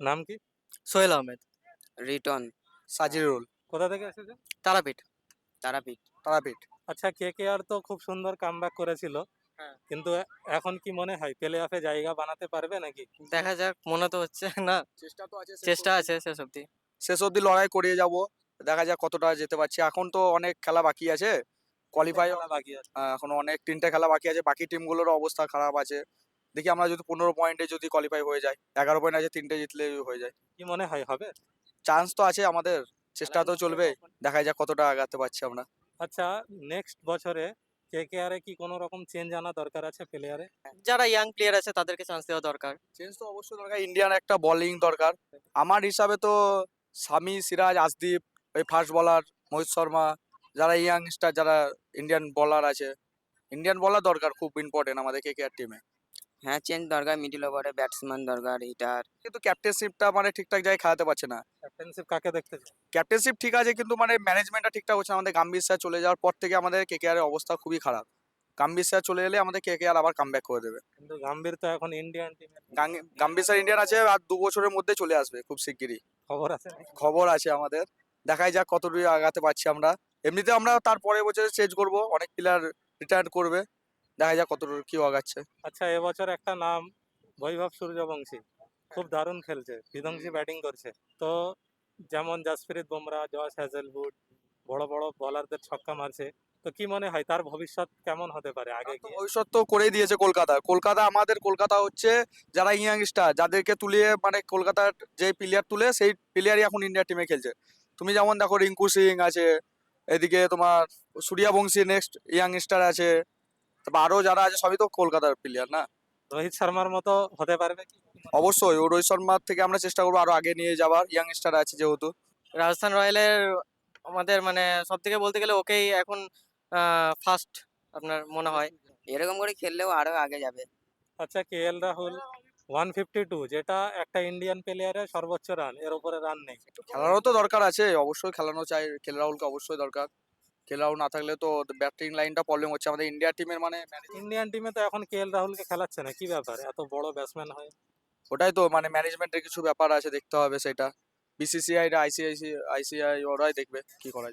নাম কি? সোহেল আহমেদ। রিটন। সাজিরুল। কোথা থেকে এসেছে? তারাপীঠ। তারাপীঠ। তারাপীঠ। আচ্ছা, কেকেআর তো খুব সুন্দর কামব্যাক করেছিল, হ্যাঁ। কিন্তু এখন কি মনে হয় প্লে অফে জায়গা বানাতে পারবে নাকি? দেখা যাক, মনে তো হচ্ছে না। চেষ্টা তো আছে, চেষ্টা আছে শেষ অব্দি। শেষ অবধি লড়াই করিয়ে যাব। দেখা যাক কতটা যেতে পারছি। এখন তো অনেক খেলা বাকি আছে, কোয়ালিফাই খেলা বাকি আছে। এখন অনেক 3টে খেলা বাকি আছে। বাকি টিমগুলোরও অবস্থা খারাপ আছে। দেখি আমরা যদি 15 পয়েন্টে যদি কোয়ালিফাই হয়ে যায়, 11 পয়েন্ট আছে, 3টে জিতলে হয়ে যায়। কি মনে হয় হবে? চান্স তো আছে আমাদের, চেষ্টা তো চলবে। দেখা যাক কতটা আগাতে পারছি আমরা। আচ্ছা, নেক্সট বছরে কেকেআর এ কি কোনো রকম চেঞ্জ আনা দরকার আছে প্লেয়ারে? যারা ইয়াং প্লেয়ার আছে তাদেরকে চান্স দেওয়া দরকার। চেঞ্জ তো অবশ্যই দরকার, ইন্ডিয়ান একটা বোলিং দরকার। আমার হিসাবে তো সামি, সিরাজ, আসদীপ, ওই ফাস্ট বলার মোহিত শর্মা, যারা ইয়াংস্টার, যারা ইন্ডিয়ান বলার আছে, ইন্ডিয়ান বলার দরকার, খুব ইম্পর্টেন্ট আমাদের কেকেআর টিমে। হ্যাঁ, চেঞ্জ দরকার, মিডল ওভারে ব্যাটসম্যান দরকার হিটার। কিন্তু ক্যাপ্টেনশিপটা মানে ঠিকঠাক জায়গায় খেলাতে পারছে না। ক্যাপ্টেনশিপ কাকে দেখতে চাও? ক্যাপ্টেনশিপ ঠিক আছে, কিন্তু মানে ম্যানেজমেন্টটা ঠিকঠাক হচ্ছে না। আমাদের গাম্ভীর স্যার চলে যাওয়ার পর থেকে আমাদের কেকেআর এর অবস্থা খুবই খারাপ। গাম্ভীর স্যার চলে এলে আমাদের কেকেআর আবার কামব্যাক করে দেবে। কিন্তু গম্ভীর তো এখন ইন্ডিয়ান টিমের গাম্ভীর স্যার ইন্ডিয়ান আছে, আর 2 বছরের মধ্যে চলে আসবে খুব শিগগিরই, খবর আছে নাকি? খবর আছে আমাদের। দেখাই যাক কতটুকু আগাতে পারছি আমরা। এমনিতে আমরা তার পরের বছরে চেঞ্জ করব, অনেক প্লেয়ার রিটায়ার করবে। দেখা যাক কতটুকু কি আগাচ্ছে। আচ্ছা, এবছর একটা নাম বৈভব সূর্যবংশী, খুব দারুণ খেলছে, বিধ্বংসী ব্যাটিং করছে। তো যেমন জাসপ্রীত বুমরা, জশ হ্যাজেলউড বড় বড় বলারদের ছক্কা মারছে, তো কি মনে হয় তার ভবিষ্যৎ কেমন হতে পারে আগে তার তো গিয়ে? ভবিষ্যৎ তো করেই দিয়েছে কলকাতা। আমাদের কলকাতা হচ্ছে যারা ইয়াং স্টার, যাদেরকে তুলিয়ে মানে কলকাতার যে প্লেয়ার তুলে, সেই প্লেয়ারই এখন ইন্ডিয়া টিমে খেলছে। তুমি যেমন দেখো, রিঙ্কু সিং আছে, এদিকে তোমার সূর্যবংশী নেক্সট ইয়াং স্টার আছে, তারপর আরো যারা আছে সবই তো কলকাতার প্লেয়ার না। রোহিত শর্মার মতো হতে পারবে কি? অবশ্যই ও রোহিত শর্মার থেকে আমরা চেষ্টা করবো আরো আগে নিয়ে যাওয়ার, ইয়াং স্টার আছে যেহেতু। রাজস্থান রয়্যালের আমাদের মানে সব থেকে বলতে গেলে ওকেই এখন ফার্স্ট আপনার মনে হয়। এরকম করে খেললেও আরো আগে যাবে। আচ্ছা, কেএল রাহুল 152, যেটা একটা ইন্ডিয়ান প্লেয়ারের সর্বোচ্চ রান, এর উপরে রান নেই। খেলারও তো দরকার আছে, অবশ্যই খেলানো চাই। রাহুলকে অবশ্যই দরকার। রাহুল না থাকলে তো ব্যাটিং লাইনটা প্রবলেম হচ্ছে আমাদের ইন্ডিয়া টিমের, মানে ইন্ডিয়ান টিমে তো এখন কেএল রাহুলকে খেলাচ্ছে না, কি ব্যাপার? এত বড় ব্যাটসম্যান হয়। ওটাই তো, মানে ম্যানেজমেন্টের কিছু ব্যাপার আছে, দেখতে হবে সেটা। বিসিসিআই, আইসিআইসিআই ওরাই দেখবে কি করা যায়।